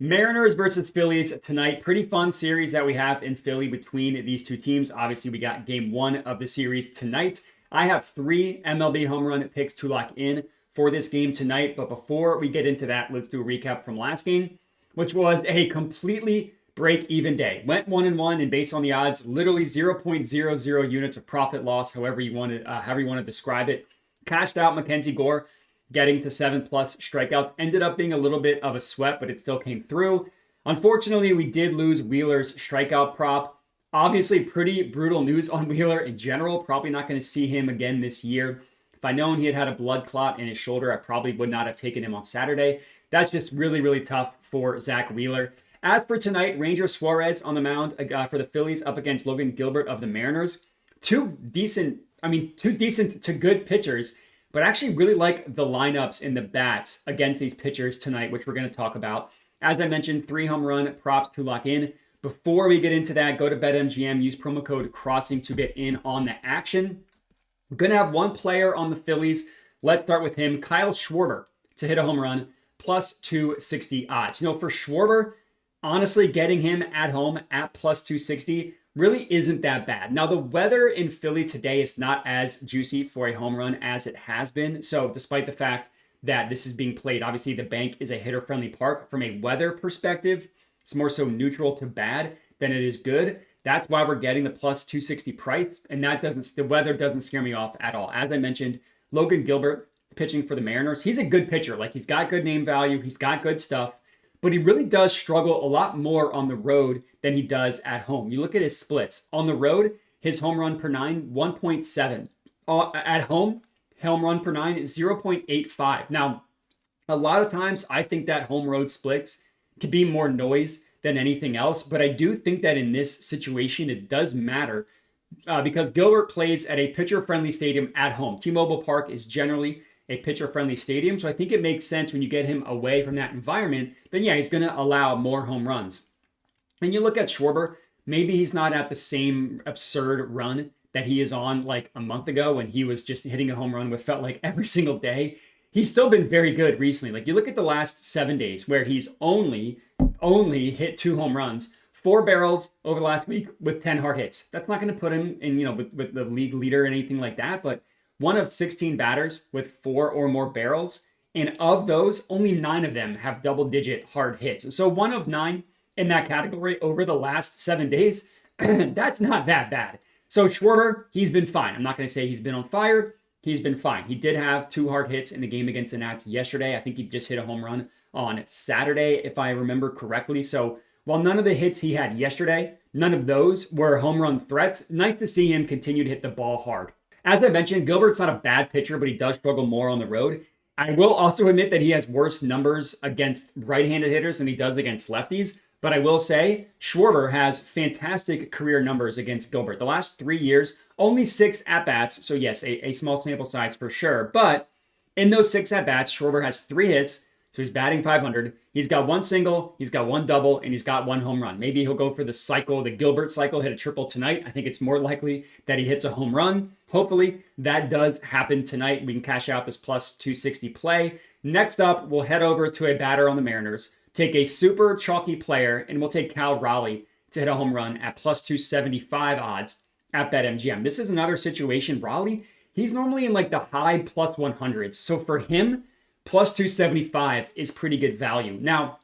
Mariners versus Phillies tonight. Pretty fun series that we have in Philly between these two teams. Obviously, we got game one of the series tonight. I have three MLB home run picks to lock in for this game tonight. But before we get into that, let's do a recap from last game, which was a completely break-even day. Went 1-1, and based on the odds, literally 0.00 units of profit loss, however you want to describe it. Cashed out Mackenzie Gore, getting to 7+ strikeouts. Ended up being a little bit of a sweat, but it still came through. Unfortunately, we did lose Wheeler's strikeout prop. Obviously, pretty brutal news on Wheeler in general. Probably not going to see him again this year. If I'd known he had a blood clot in his shoulder, I probably would not have taken him on Saturday. That's just really, really tough for Zach Wheeler. As for tonight, Ranger Suarez on the mound for the Phillies up against Logan Gilbert of the Mariners. Two decent to good pitchers, but I actually really like the lineups in the bats against these pitchers tonight, which we're going to talk about. As I mentioned, 3 home run props to lock in. Before we get into that, go to BetMGM, use promo code CROSSING to get in on the action. We're going to have one player on the Phillies. Let's start with him, Kyle Schwarber, to hit a home run, plus 260 odds. For Schwarber, honestly, getting him at home at plus 260 really isn't that bad. Now, the weather in Philly today is not as juicy for a home run as it has been. So despite the fact that this is being played, obviously the Bank is a hitter-friendly park. From a weather perspective, it's more so neutral to bad than it is good. That's why we're getting the plus 260 price, and the weather doesn't scare me off at all. As I mentioned, Logan Gilbert pitching for the Mariners. He's a good pitcher. He's got good name value. He's got good stuff. But he really does struggle a lot more on the road than he does at home. You look at his splits. On the road, his home run per 9, 1.7. At home, home run per 9 is 0.85. Now, a lot of times I think that home road splits could be more noise than anything else. But I do think that in this situation, it does matter because Gilbert plays at a pitcher-friendly stadium at home. T-Mobile Park is generally a pitcher-friendly stadium. So I think it makes sense when you get him away from that environment, then yeah, he's going to allow more home runs. And you look at Schwarber, maybe he's not at the same absurd run that he is on like a month ago when he was just hitting a home run with felt like every single day. He's still been very good recently. You look at the last 7 days where he's only hit 2 home runs, 4 barrels over the last week with 10 hard hits. That's not going to put him in, with the league leader or anything like that, but one of 16 batters with 4 or more barrels. And of those, only 9 of them have double-digit hard hits. So 1 of 9 in that category over the last 7 days, that's not that bad. So Schwarber, he's been fine. I'm not going to say he's been on fire. He's been fine. He did have 2 hard hits in the game against the Nats yesterday. I think he just hit a home run on Saturday, if I remember correctly. So while none of the hits he had yesterday, none of those were home run threats, nice to see him continue to hit the ball hard. As I mentioned, Gilbert's not a bad pitcher, but he does struggle more on the road. I will also admit that he has worse numbers against right-handed hitters than he does against lefties. But I will say, Schwarber has fantastic career numbers against Gilbert. The last 3 years, only 6 at-bats. So yes, a small sample size for sure. But in those 6 at-bats, Schwarber has 3 hits. So he's batting .500. He's got 1 single, he's got 1 double, and he's got 1 home run. Maybe he'll go for the Gilbert cycle, hit a triple tonight. I think it's more likely that he hits a home run. Hopefully that does happen tonight. We can cash out this plus 260 play. Next up, we'll head over to a batter on the Mariners, take a super chalky player, and we'll take Cal Raleigh to hit a home run at plus 275 odds at BetMGM. This is another situation. Raleigh, he's normally in the high plus 100s. So for him, plus 275 is pretty good value. Now,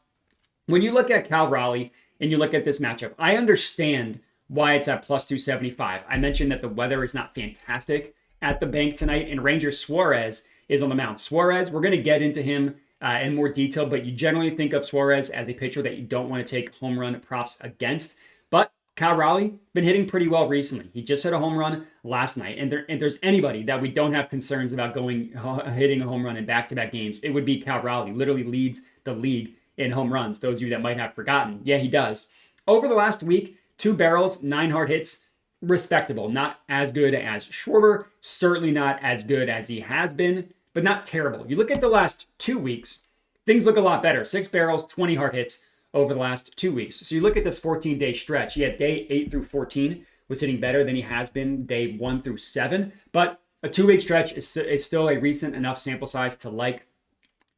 when you look at Cal Raleigh and you look at this matchup, I understand why it's at plus 275. I mentioned that the weather is not fantastic at the Bank tonight, and Ranger Suarez is on the mound. Suarez, we're going to get into him in more detail, but you generally think of Suarez as a pitcher that you don't want to take home run props against. But Cal Raleigh been hitting pretty well recently. He just hit a home run last night, and if there's anybody that we don't have concerns about hitting a home run in back-to-back games, it would be Cal Raleigh. Literally leads the league in home runs. Those of you that might have forgotten, yeah, he does. Over the last week, 2 barrels, 9 hard hits, respectable. Not as good as Schwarber, certainly not as good as he has been, but not terrible. You look at the last 2 weeks, things look a lot better. 6 barrels, 20 hard hits over the last 2 weeks. So you look at this 14-day stretch. He had day 8 through 14 was hitting better than he has been day 1 through 7. But a 2-week stretch is still a recent enough sample size to like.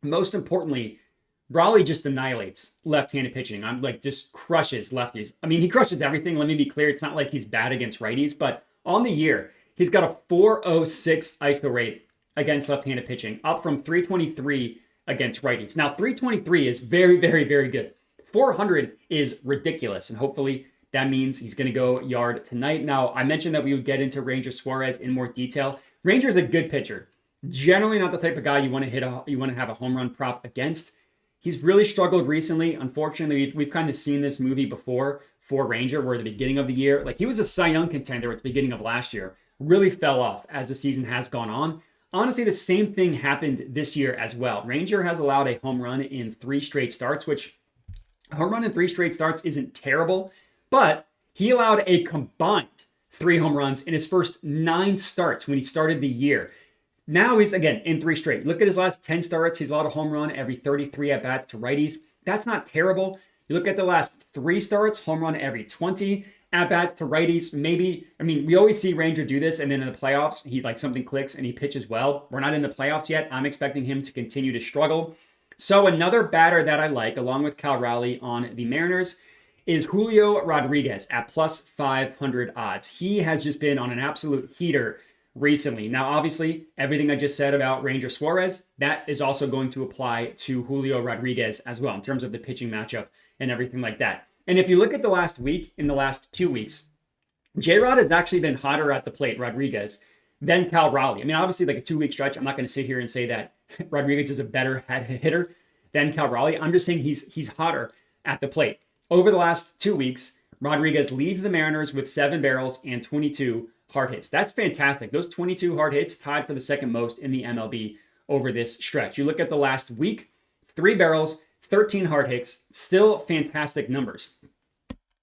Most importantly, Raleigh just annihilates left-handed pitching. I'm like, just crushes lefties. I mean, he crushes everything. Let me be clear. It's not like he's bad against righties, but on the year, he's got a 406 ISO rate against left-handed pitching, up from 323 against righties. Now, 323 is very, very, very good. 400 is ridiculous, and hopefully that means he's going to go yard tonight. Now, I mentioned that we would get into Ranger Suarez in more detail. Ranger's a good pitcher. Generally not the type of guy you want to have a home run prop against. He's really struggled recently. Unfortunately, we've kind of seen this movie before for Ranger, where at the beginning of the year, like he was a Cy Young contender at the beginning of last year, really fell off as the season has gone on. Honestly, the same thing happened this year as well. Ranger has allowed a home run in 3 straight starts, which a home run in 3 straight starts isn't terrible, but he allowed a combined 3 home runs in his first 9 starts when he started the year. Now he's, again, in 3 straight. Look at his last 10 starts. He's allowed a home run every 33 at-bats to righties. That's not terrible. You look at the last 3 starts, home run every 20 at-bats to righties. Maybe, I mean, we always see Ranger do this, and then in the playoffs, something clicks and he pitches well. We're not in the playoffs yet. I'm expecting him to continue to struggle. So another batter that I like, along with Cal Raleigh on the Mariners, is Julio Rodriguez at plus 500 odds. He has just been on an absolute heater recently. Now, obviously, everything I just said about Ranger Suarez, that is also going to apply to Julio Rodriguez as well in terms of the pitching matchup and everything like that. And if you look at the last week, in the last 2 weeks, J-Rod has actually been hotter at the plate, Rodriguez, than Cal Raleigh. I mean, obviously, like a 2-week stretch, I'm not going to sit here and say that Rodriguez is a better hitter than Cal Raleigh. I'm just saying he's hotter at the plate. Over the last 2 weeks, Rodriguez leads the Mariners with 7 barrels and 22 hard hits. That's fantastic. Those 22 hard hits tied for the second most in the MLB over this stretch. You look at the last week, 3 barrels, 13 hard hits, still fantastic numbers.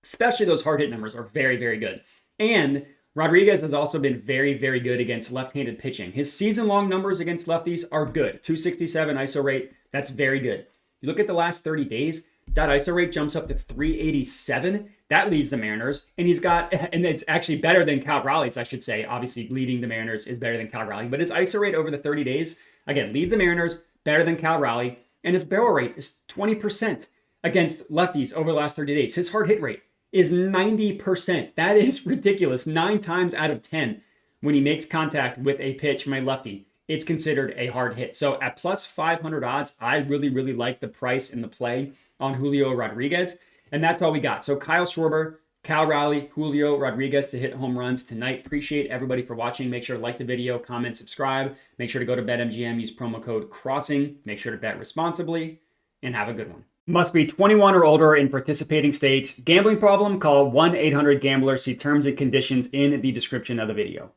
Especially those hard hit numbers are very, very good. And Rodriguez has also been very, very good against left-handed pitching. His season-long numbers against lefties are good. 267 ISO rate, that's very good. You look at the last 30 days, that ISO rate jumps up to 387. That leads the Mariners. And it's actually better than Cal Raleigh's, I should say. Obviously, leading the Mariners is better than Cal Raleigh. But his ISO rate over the 30 days, again, leads the Mariners, better than Cal Raleigh. And his barrel rate is 20% against lefties over the last 30 days. His hard hit rate is 90%. That is ridiculous. 9 times out of 10, when he makes contact with a pitch from a lefty, it's considered a hard hit. So at plus 500 odds, I really, really like the price and the play on Julio Rodriguez. And that's all we got. So Kyle Schwarber, Cal Raleigh, Julio Rodriguez to hit home runs tonight. Appreciate everybody for watching. Make sure to like the video, comment, subscribe. Make sure to go to BetMGM, use promo code CROSSING. Make sure to bet responsibly, and have a good one. Must be 21 or older in participating states. Gambling problem? Call 1-800-GAMBLER. See terms and conditions in the description of the video.